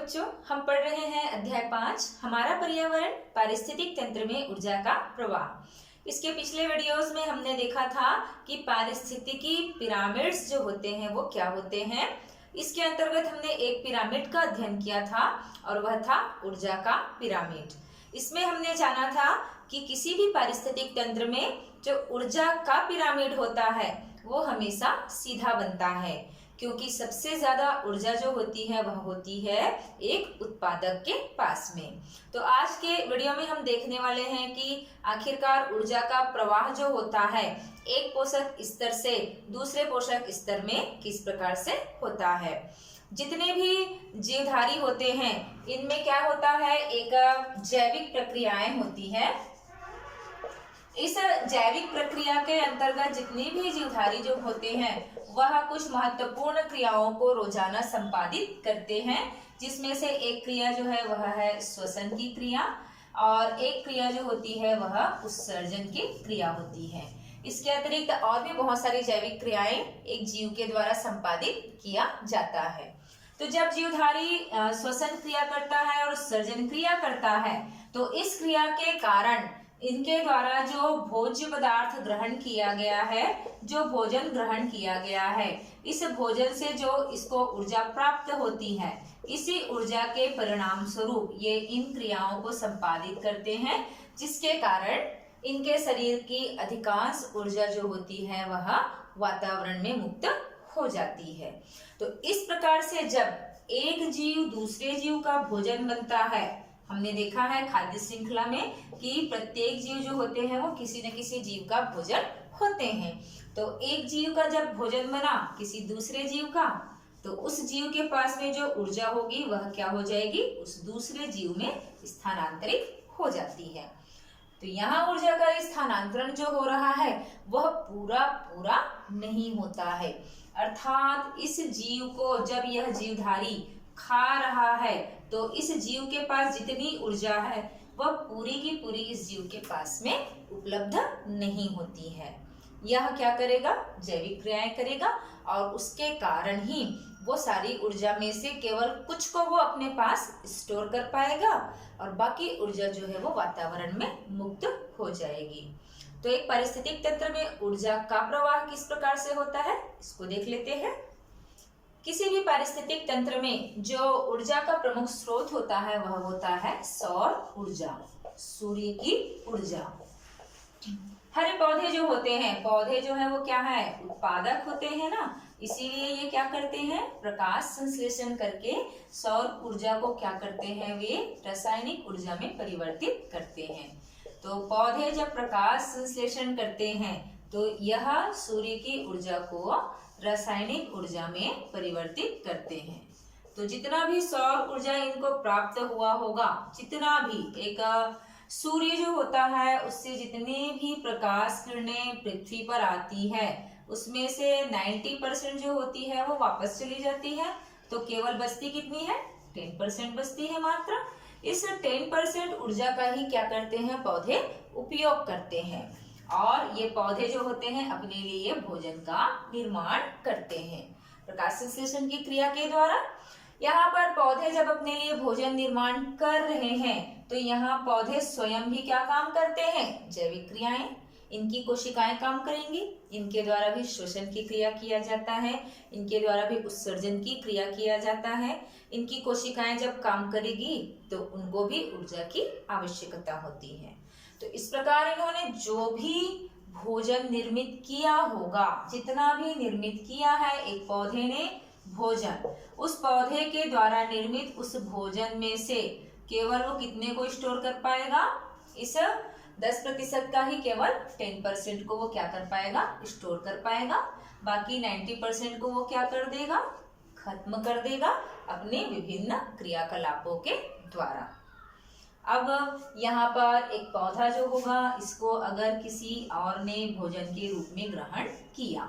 बच्चों, हम पढ़ रहे हैं अध्याय 5 हमारा पर्यावरण पारिस्थितिक तंत्र में ऊर्जा का प्रवाह। इसके पिछले वीडियोस में हमने देखा था कि पारिस्थितिकी पिरामिड्स जो होते हैं वो क्या होते हैं। इसके अंतर्गत हमने एक पिरामिड का अध्ययन किया था और वह था ऊर्जा का पिरामिड। इसमें हमने जाना था कि किसी भी पारिस्थितिक तंत्र में जो ऊर्जा का पिरामिड होता है वो हमेशा सीधा बनता है, क्योंकि सबसे ज्यादा ऊर्जा जो होती है वह होती है एक उत्पादक के पास में। तो आज के वीडियो में हम देखने वाले हैं कि आखिरकार ऊर्जा का प्रवाह जो होता है एक पोषक स्तर से दूसरे पोषक स्तर में किस प्रकार से होता है। जितने भी जीवधारी होते हैं इनमें क्या होता है, एक जैविक प्रक्रियाएं होती है। इस जैविक प्रक्रिया के अंतर्गत जितनी भी जीवधारी जो होते हैं वह कुछ महत्वपूर्ण क्रियाओं को रोजाना संपादित करते हैं, जिसमें से एक क्रिया जो है वह है श्वसन की क्रिया और एक क्रिया जो होती है वह उत्सर्जन की क्रिया होती है। इसके अतिरिक्त और भी बहुत सारी जैविक क्रियाएं एक जीव के द्वारा संपादित किया जाता है। तो जब जीवधारी श्वसन क्रिया करता है और उत्सर्जन क्रिया करता है तो इस क्रिया के कारण इनके द्वारा जो भोज्य पदार्थ ग्रहण किया गया है, जो भोजन ग्रहण किया गया है, इस भोजन से जो इसको ऊर्जा प्राप्त होती है, इसी ऊर्जा के परिणाम स्वरूप ये इन क्रियाओं को संपादित करते हैं, जिसके कारण इनके शरीर की अधिकांश ऊर्जा जो होती है वह वातावरण में मुक्त हो जाती है। तो इस प्रकार से जब एक जीव दूसरे जीव का भोजन बनता है, हमने देखा है खाद्य श्रृंखला में कि प्रत्येक जीव जो होते हैं वो किसी न किसी जीव का भोजन होते हैं। तो एक जीव का जब भोजन बना किसी दूसरे जीव का, तो उस जीव के पास में जो ऊर्जा होगी वह क्या हो जाएगी, उस दूसरे जीव में स्थानांतरित हो जाती है। तो यहाँ ऊर्जा का स्थानांतरण जो हो रहा है वह पूरा पूरा नहीं होता है, अर्थात इस जीव को जब यह जीवधारी खा रहा है तो इस जीव के पास जितनी ऊर्जा है वह पूरी की पूरी इस जीव के पास में उपलब्ध नहीं होती है। यह क्या करेगा, जैविक क्रियाएं करेगा और उसके कारण ही वो सारी ऊर्जा में से केवल कुछ को वो अपने पास स्टोर कर पाएगा और बाकी ऊर्जा जो है वो वातावरण में मुक्त हो जाएगी। तो एक पारिस्थितिक तंत्र में ऊर्जा का प्रवाह किस प्रकार से होता है इसको देख लेते हैं। किसी भी पारिस्थितिक तंत्र में जो ऊर्जा का प्रमुख स्रोत होता है वह होता है सौर ऊर्जा, सूर्य की ऊर्जा। हरे पौधे जो होते हैं, पौधे जो है वो क्या है, उत्पादक होते हैं ना, इसीलिए ये क्या करते हैं, प्रकाश संश्लेषण करके सौर ऊर्जा को क्या करते हैं, वे रासायनिक ऊर्जा में परिवर्तित करते हैं। तो पौधे जब प्रकाश संश्लेषण करते हैं तो यह सूर्य की ऊर्जा को रासायनिक ऊर्जा में परिवर्तित करते हैं। तो जितना भी सौर ऊर्जा इनको प्राप्त हुआ होगा, जितना भी एक सूर्य जो होता है उससे जितनी भी प्रकाश किरणें पृथ्वी पर आती है उसमें से 90% जो होती है वो वापस चली जाती है। तो केवल बचती कितनी है, 10% बचती है मात्र। इस 10% ऊर्जा का ही क्या करते हैं, पौधे उपयोग करते हैं और ये पौधे जो होते हैं अपने लिए भोजन का निर्माण करते हैं प्रकाश संश्लेषण की क्रिया के द्वारा। यहाँ पर पौधे जब अपने लिए भोजन निर्माण कर रहे हैं तो यहाँ पौधे स्वयं भी क्या काम करते हैं, जैविक क्रियाएं, इनकी कोशिकाएं काम करेंगी, इनके द्वारा भी श्वसन की क्रिया किया जाता है, इनके द्वारा भी उत्सर्जन की क्रिया किया जाता है। इनकी कोशिकाएं जब काम करेगी तो उनको भी ऊर्जा की आवश्यकता होती है। तो इस प्रकार इन्होंने जो भी भोजन निर्मित किया होगा, जितना भी निर्मित किया है एक पौधे ने भोजन, उस पौधे के द्वारा निर्मित उस भोजन में से केवल वो कितने को स्टोर कर पाएगा, इस 10% का ही केवल 10% को वो क्या कर पाएगा, स्टोर कर पाएगा। बाकी 90% को वो क्या कर देगा, खत्म कर देगा अपने विभिन्न क्रियाकलापों के द्वारा। अब यहाँ पर एक पौधा जो होगा इसको अगर किसी और ने भोजन के रूप में ग्रहण किया,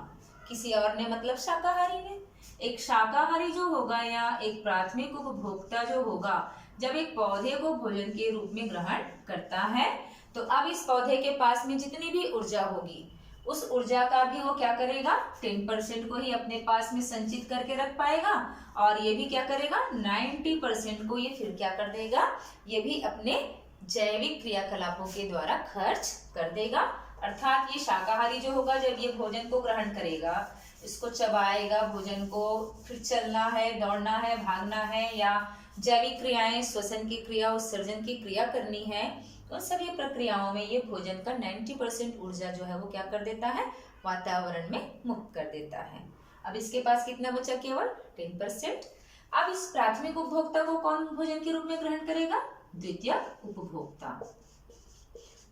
किसी और ने मतलब शाकाहारी ने, एक शाकाहारी जो होगा या एक प्राथमिक उपभोक्ता जो होगा जब एक पौधे को भोजन के रूप में ग्रहण करता है तो अब इस पौधे के पास में जितनी भी ऊर्जा होगी उस ऊर्जा का भी वो क्या करेगा, 10% को ही अपने पास में संचित करके रख पाएगा, और ये भी क्या करेगा, 90% को ये फिर क्या कर देगा, ये भी अपने जैविक क्रियाकलापों के द्वारा खर्च कर देगा। अर्थात ये शाकाहारी जो होगा, जब ये भोजन को ग्रहण करेगा, इसको चबाएगा भोजन को, फिर चलना है, दौड़ना है, भागना है, या जैविक क्रियाएं, श्वसन की क्रिया, उत्सर्जन की क्रिया करनी है, तो सभी प्रक्रियाओं में ये भोजन का 90% ऊर्जा जो है वो क्या कर देता है, वातावरण में मुक्त कर देता है। अब इसके पास कितना बचा, केवल 10%। अब इस प्राथमिक उपभोक्ता को कौन भोजन के रूप में ग्रहण करेगा, द्वितीयक उपभोक्ता।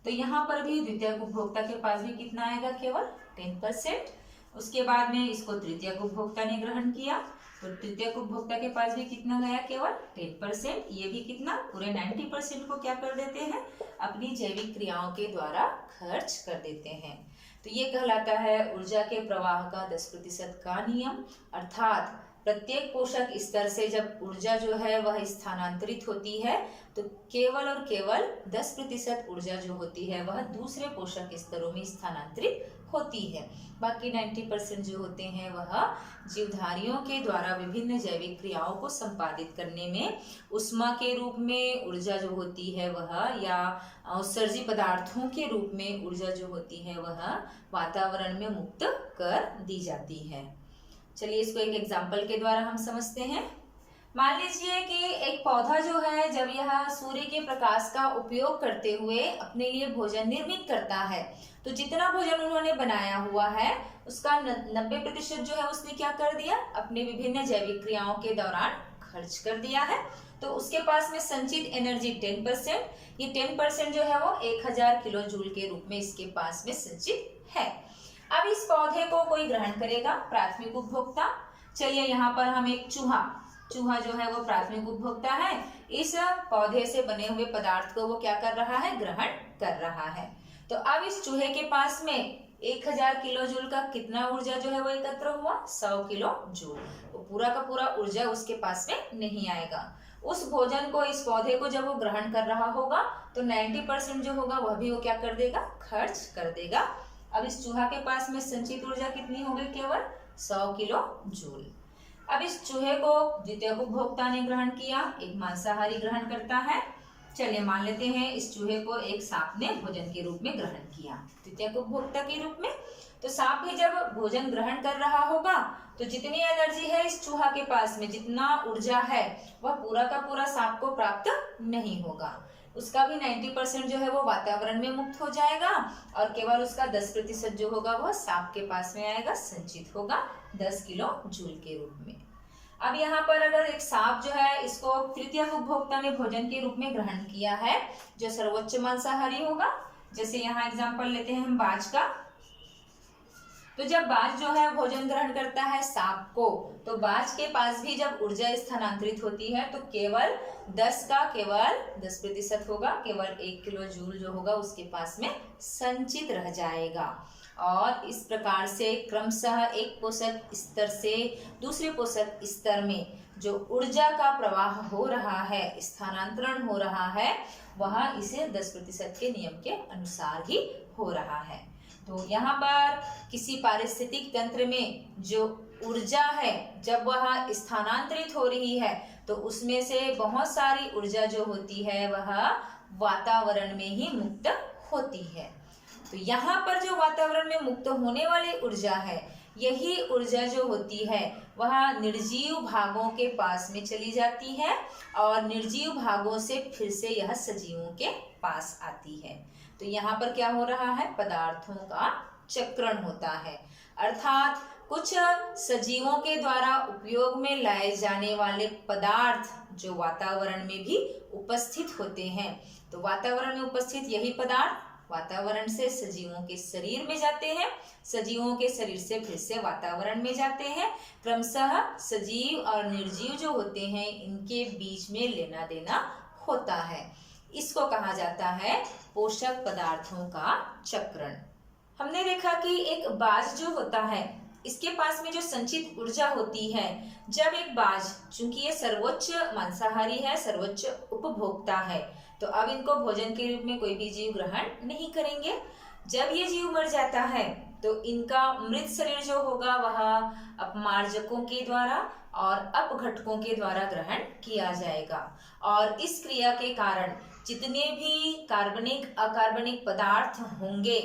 तो यहाँ पर भी द्वितीयक उपभोक्ता के पास भी कितना आएगा, केवल 10%। उसके बाद में इसको तृतीयक उपभोक्ता ने ग्रहण किया, तो तृतीयक उपभोक्ता के पास भी कितना गया, केवल 10%। ये भी कितना, पूरे 90% को क्या कर देते हैं, अपनी जैविक क्रियाओं के द्वारा खर्च कर देते हैं। तो ये कहलाता है ऊर्जा के प्रवाह का 10% का नियम। अर्थात प्रत्येक पोषक स्तर से जब ऊर्जा जो है वह स्थानांतरित होती है, तो केवल और केवल 10% ऊर्जा जो होती है वह दूसरे पोषक स्तरों में स्थानांतरित होती है। बाकी 90% जो होते हैं वह जीवधारियों के द्वारा विभिन्न जैविक क्रियाओं को संपादित करने में उष्मा के रूप में ऊर्जा जो होती है वह, या उत्सर्जी पदार्थों के रूप में ऊर्जा जो होती है वह वातावरण में मुक्त कर दी जाती है। चलिए इसको एक एग्जाम्पल के द्वारा हम समझते हैं। मान लीजिए कि एक पौधा जो है, जब यह सूर्य के प्रकाश का उपयोग करते हुए अपने लिए भोजन निर्मित करता है, तो जितना भोजन उन्होंने बनाया हुआ है उसका 90% जो है उसने क्या कर दिया, अपने विभिन्न जैविक क्रियाओं के दौरान खर्च कर दिया है। तो उसके पास में संचित एनर्जी 10%, ये 10% जो है वो 1000 किलो जूल के रूप में इसके पास में संचित है। अब इस पौधे को कोई ग्रहण करेगा, प्राथमिक उपभोक्ता। चलिए यहाँ पर हम एक चूहा जो है वो प्राथमिक उपभोक्ता है। इस पौधे से बने हुए पदार्थ को वो क्या कर रहा है, ग्रहण कर रहा है। तो अब इस चूहे के पास में 1000 किलो जूल का कितना ऊर्जा जो है वो एकत्र हुआ, 100 किलो जूल। तो पूरा का पूरा ऊर्जा उसके पास में नहीं आएगा। उस भोजन को, इस पौधे को जब वो ग्रहण कर रहा होगा, तो 90% जो होगा वह भी वो क्या कर देगा, खर्च कर देगा। अब इस चूहा के पास में संचित ऊर्जा कितनी होगी, केवल 100 किलो जूल। अब इस चूहे को द्वितीयक उपभोक्ता ने ग्रहण किया, एक मांसाहारी ग्रहण करता है। चलिए मान लेते हैं इस चूहे को एक सांप ने भोजन के रूप में ग्रहण किया, द्वितीयक उपभोक्ता के रूप में। तो सांप भी जब भोजन ग्रहण कर रहा होगा, तो जितनी एनर्जी है इस चूहा के पास में, जितना ऊर्जा है, वह पूरा का पूरा सांप को प्राप्त नहीं होगा। उसका भी 90% जो है वो वातावरण में मुक्त हो जाएगा, और केवल उसका 10% जो होगा वह सांप के पास में आएगा, संचित होगा 10 किलो जूल के रूप में। अब यहाँ पर अगर एक सांप जो है, इसको तृतीयक उपभोक्ता ने भोजन के रूप में ग्रहण किया है, जो सर्वोच्च मांसाहारी होगा। जैसे यहाँ एग्जांपल लेते हैं हम बाज का। तो जब बाज जो है भोजन ग्रहण करता है सांप को, तो बाज के पास भी जब ऊर्जा स्थानांतरित होती है, तो केवल 10% होगा, केवल 1 किलो जूल जो होगा उसके पास में संचित रह जाएगा। और इस प्रकार से क्रमशः एक पोषक स्तर से दूसरे पोषक स्तर में जो ऊर्जा का प्रवाह हो रहा है, स्थानांतरण हो रहा है, वह इसे 10% के नियम के अनुसार ही हो रहा है। तो यहाँ पर किसी पारिस्थितिक तंत्र में जो ऊर्जा है, जब वह स्थानांतरित हो रही है, तो उसमें से बहुत सारी ऊर्जा जो होती है वह वातावरण में ही मुक्त होती है। तो यहाँ पर जो वातावरण में मुक्त होने वाली ऊर्जा है, यही ऊर्जा जो होती है वह निर्जीव भागों के पास में चली जाती है, और निर्जीव भागों से फिर से यह सजीवों के पास आती है। तो यहाँ पर क्या हो रहा है, पदार्थों का चक्रण होता है। अर्थात कुछ सजीवों के द्वारा उपयोग में लाए जाने वाले पदार्थ जो वातावरण में भी उपस्थित होते हैं, तो वातावरण में उपस्थित यही पदार्थ वातावरण से सजीवों के शरीर में जाते हैं, सजीवों के शरीर से फिर से वातावरण में जाते हैं। क्रमशः सजीव और निर्जीव जो होते हैं, इनके बीच में लेना देना होता है। इसको कहा जाता है पोषक पदार्थों का चक्रण। हमने देखा कि एक बाज जो होता है, इसके पास में जो संचित ऊर्जा होती है, जब एक बाज, चूंकि ये सर्वोच्च मांसाहारी है, सर्वोच्च उपभोक्ता है, तो अब इनको भोजन के रूप में कोई भी जीव ग्रहण नहीं करेंगे। जब ये जीव मर जाता है, तो इनका मृत शरीर जो होगा वह अपमार्जकों के द्वारा और अपघटकों के द्वारा ग्रहण किया जाएगा। और इस क्रिया के कारण जितने भी कार्बनिक अकार्बनिक पदार्थ होंगे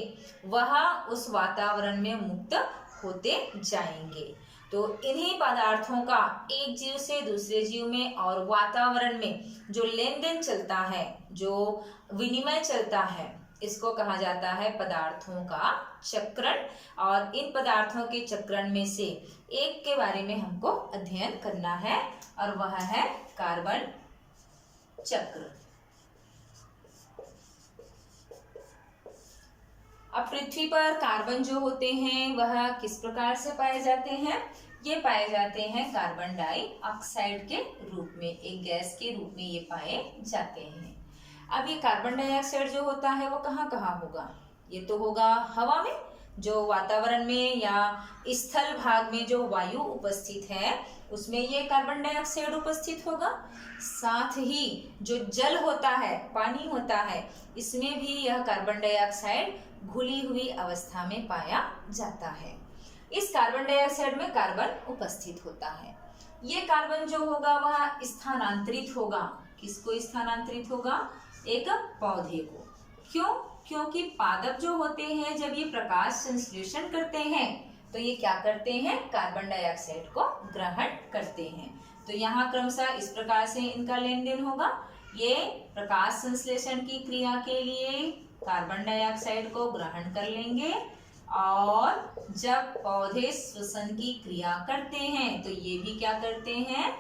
वह उस वातावरण में मुक्त होते जाएंगे। तो इन्हीं पदार्थों का एक जीव से दूसरे जीव में और वातावरण में जो लेन देन चलता है, जो विनिमय चलता है, इसको कहा जाता है पदार्थों का चक्रण। और इन पदार्थों के चक्रण में से एक के बारे में हमको अध्ययन करना है और वह है कार्बन चक्र। अब पृथ्वी पर कार्बन जो होते हैं वह किस प्रकार से पाए जाते हैं? ये पाए जाते हैं कार्बन डाइऑक्साइड के रूप में, एक गैस के रूप में ये पाए जाते हैं। अब ये कार्बन डाइऑक्साइड जो होता है वो कहाँ कहाँ होगा? ये तो होगा हवा में, जो वातावरण में या स्थल भाग में जो वायु उपस्थित है उसमें ये कार्बन डाइऑक्साइड उपस्थित होगा। साथ ही जो जल होता है, पानी होता है, इसमें भी यह कार्बन डाइऑक्साइड घुली हुई अवस्था में पाया जाता है। इस कार्बन डाइऑक्साइड में कार्बन उपस्थित होता है। ये कार्बन जो होगा वह स्थानांतरित होगा। किसको स्थानांतरित होगा? एक पौधे को। क्यों? क्योंकि पादप जो होते हैं जब ये प्रकाश संश्लेषण करते हैं तो ये क्या करते हैं? कार्बन डाइऑक्साइड को ग्रहण करते हैं। तो यहाँ क्रमशः इस प्रकार से इनका लेन देन होगा। ये प्रकाश संश्लेषण की क्रिया के लिए कार्बन डाइऑक्साइड को ग्रहण कर लेंगे और जब पौधे श्वसन की क्रिया करते हैं तो ये भी क्या करते हैं?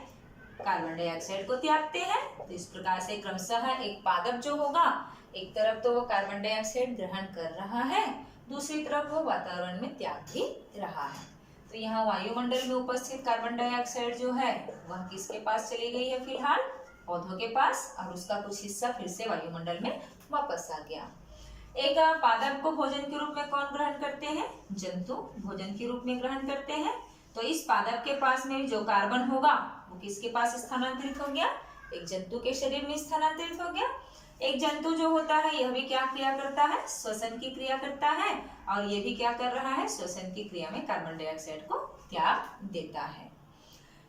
कार्बन डाइऑक्साइड को त्यागते हैं। तो इस प्रकार से क्रमशः एक पादप जो होगा, एक तरफ तो वो कार्बन डाइऑक्साइड ग्रहण कर रहा है, दूसरी तरफ वो वातावरण में त्याग भी रहा है। तो यहाँ वायुमंडल में उपस्थित कार्बन डाइऑक्साइड जो है वह किसके पास चली गई है? फिलहाल पौधों के पास, और उसका कुछ हिस्सा फिर से वायुमंडल में वापस आ गया। एक पादप को भोजन के रूप में कौन ग्रहण करते हैं? जंतु भोजन के रूप में ग्रहण करते हैं। तो इस पादप के पास में जो कार्बन होगा वो किसके पास स्थानांतरित हो गया? एक जंतु के शरीर में स्थानांतरित हो गया। एक जंतु जो होता है यह भी क्या क्रिया करता है? श्वसन की क्रिया करता है, और ये भी क्या कर रहा है? श्वसन की क्रिया में कार्बन डाइऑक्साइड को त्याग देता है।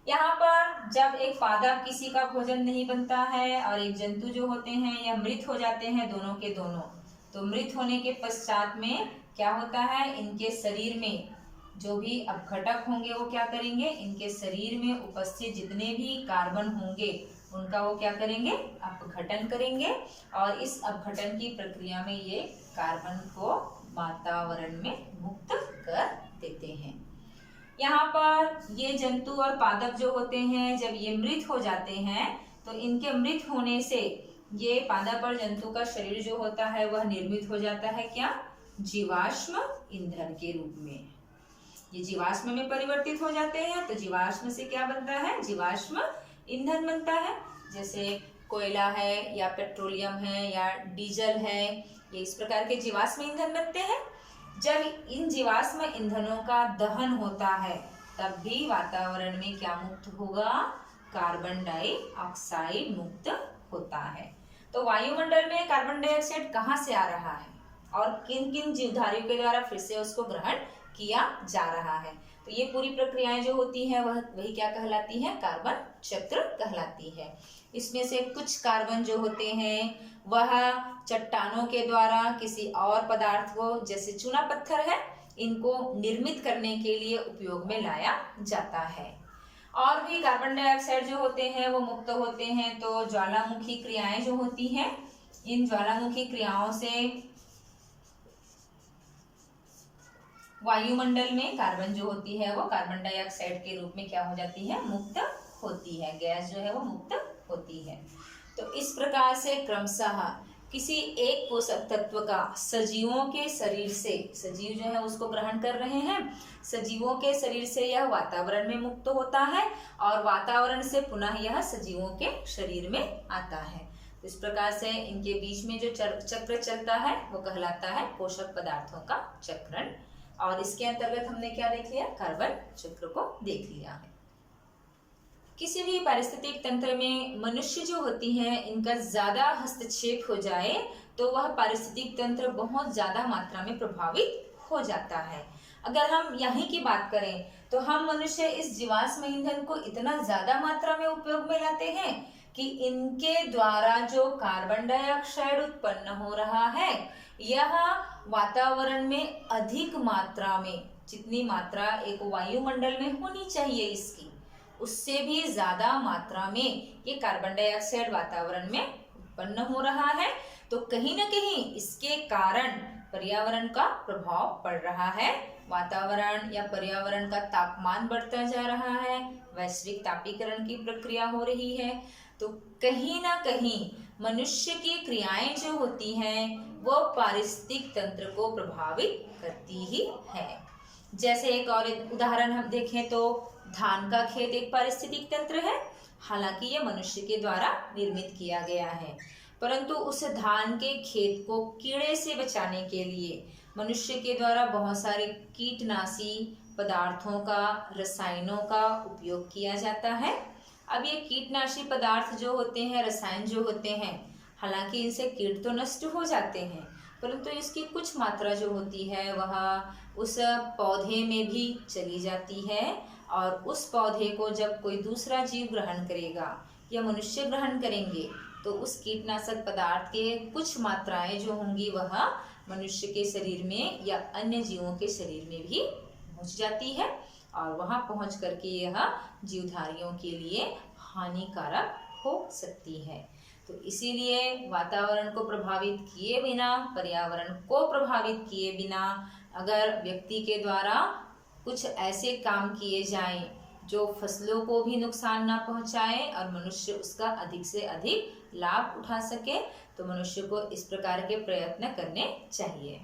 यहाँ पर जब एक पादप किसी का भोजन नहीं बनता है और एक जंतु जो होते हैं यह मृत हो जाते हैं, दोनों के दोनों, तो मृत होने के पश्चात में क्या होता है? इनके शरीर में जो भी अपघटक होंगे वो क्या करेंगे? इनके शरीर में उपस्थित जितने भी कार्बन होंगे उनका वो क्या करेंगे? अपघटन करेंगे, और इस अपघटन की प्रक्रिया में ये कार्बन को वातावरण में मुक्त कर देते हैं। यहाँ पर ये जंतु और पादप जो होते हैं जब ये मृत हो जाते हैं तो इनके मृत होने से ये पादप और जंतु का शरीर जो होता है वह निर्मित हो जाता है क्या? जीवाश्म ईंधन के रूप में। ये जीवाश्म में परिवर्तित हो जाते हैं। तो जीवाश्म से क्या बनता है? जीवाश्म ईंधन बनता है। जैसे कोयला है या पेट्रोलियम है या डीजल है, ये इस प्रकार के जीवाश्म ईंधन बनते हैं। जब इन जीवाश्म ईंधनों का दहन होता है तब भी वातावरण में क्या मुक्त होगा? कार्बन डाइऑक्साइड मुक्त होता है। तो वायुमंडल में कार्बन डाइऑक्साइड कहाँ से आ रहा है और किन किन जीवधारियों के द्वारा फिर से उसको ग्रहण किया जा रहा है? तो ये पूरी प्रक्रियाएं जो होती हैं वह वही क्या कहलाती है? कार्बन चक्र कहलाती है। इसमें से कुछ कार्बन जो होते हैं वह चट्टानों के द्वारा किसी और पदार्थ को, जैसे चूना पत्थर है, इनको निर्मित करने के लिए उपयोग में लाया जाता है। और भी कार्बन डाइऑक्साइड जो होते हैं वो मुक्त होते हैं। तो ज्वालामुखी क्रियाएं जो होती हैं, इन ज्वालामुखी क्रियाओं से वायुमंडल में कार्बन जो होती है वो कार्बन डाइऑक्साइड के रूप में क्या हो जाती है? मुक्त होती है। गैस जो है वो मुक्त होती है। तो इस प्रकार से क्रमशः किसी एक पोषक तत्व का सजीवों के शरीर से, सजीव जो है उसको ग्रहण कर रहे हैं, सजीवों के शरीर से यह वातावरण में मुक्त होता है और वातावरण से पुनः यह सजीवों के शरीर में आता है। इस प्रकार से इनके बीच में जो चक्र चलता है वो कहलाता है पोषक पदार्थों का चक्रण। और इसके अंतर्गत हमने क्या देख लिया? कार्बन चक्र को देख लिया है। किसी भी पारिस्थितिक तंत्र में मनुष्य जो होती है इनका ज्यादा हस्तक्षेप हो जाए तो वह पारिस्थितिक तंत्र बहुत ज्यादा मात्रा में प्रभावित हो जाता है। अगर हम यहीं की बात करें तो हम मनुष्य इस जीवाश्म ईंधन को इतना ज्यादा मात्रा में उपयोग में लाते हैं कि इनके द्वारा जो कार्बन डाइऑक्साइड उत्पन्न हो रहा है यह वातावरण में अधिक मात्रा में, जितनी मात्रा एक वायुमंडल में होनी चाहिए इसकी, उससे भी ज्यादा मात्रा में ये कार्बन डाइऑक्साइड वातावरण में उत्पन्न हो रहा है। तो कहीं ना कहीं इसके कारण पर्यावरण का प्रभाव पड़ रहा है। वातावरण या पर्यावरण का तापमान बढ़ता जा रहा है, वैश्विक तापीकरण की प्रक्रिया हो रही है। तो कहीं ना कहीं मनुष्य की क्रियाएं जो होती हैं वो पारिस्थितिक तंत्र को प्रभावित करती ही है। जैसे एक और उदाहरण हम देखें तो धान का खेत एक पारिस्थितिक तंत्र है। हालांकि यह मनुष्य के द्वारा निर्मित किया गया है, परंतु उस धान के खेत को कीड़े से बचाने के लिए मनुष्य के द्वारा बहुत सारे कीटनाशी पदार्थों का, रसायनों का उपयोग किया जाता है। अब ये कीटनाशी पदार्थ जो होते हैं, रसायन जो होते हैं, हालांकि इनसे कीट तो नष्ट हो जाते हैं, परंतु इसकी कुछ मात्रा जो होती है वह उस पौधे में भी चली जाती है, और उस पौधे को जब कोई दूसरा जीव ग्रहण करेगा या मनुष्य ग्रहण करेंगे तो उस कीटनाशक पदार्थ के कुछ मात्राएं जो होंगी वह मनुष्य के शरीर में या अन्य जीवों के शरीर में भी पहुंच जाती है, और वहां पहुंच करके यह जीवधारियों के लिए हानिकारक हो सकती है। तो इसीलिए वातावरण को प्रभावित किए बिना, पर्यावरण को प्रभावित किए बिना अगर व्यक्ति के द्वारा कुछ ऐसे काम किए जाएं जो फसलों को भी नुकसान ना पहुंचाए और मनुष्य उसका अधिक से अधिक लाभ उठा सके, तो मनुष्य को इस प्रकार के प्रयत्न करने चाहिए।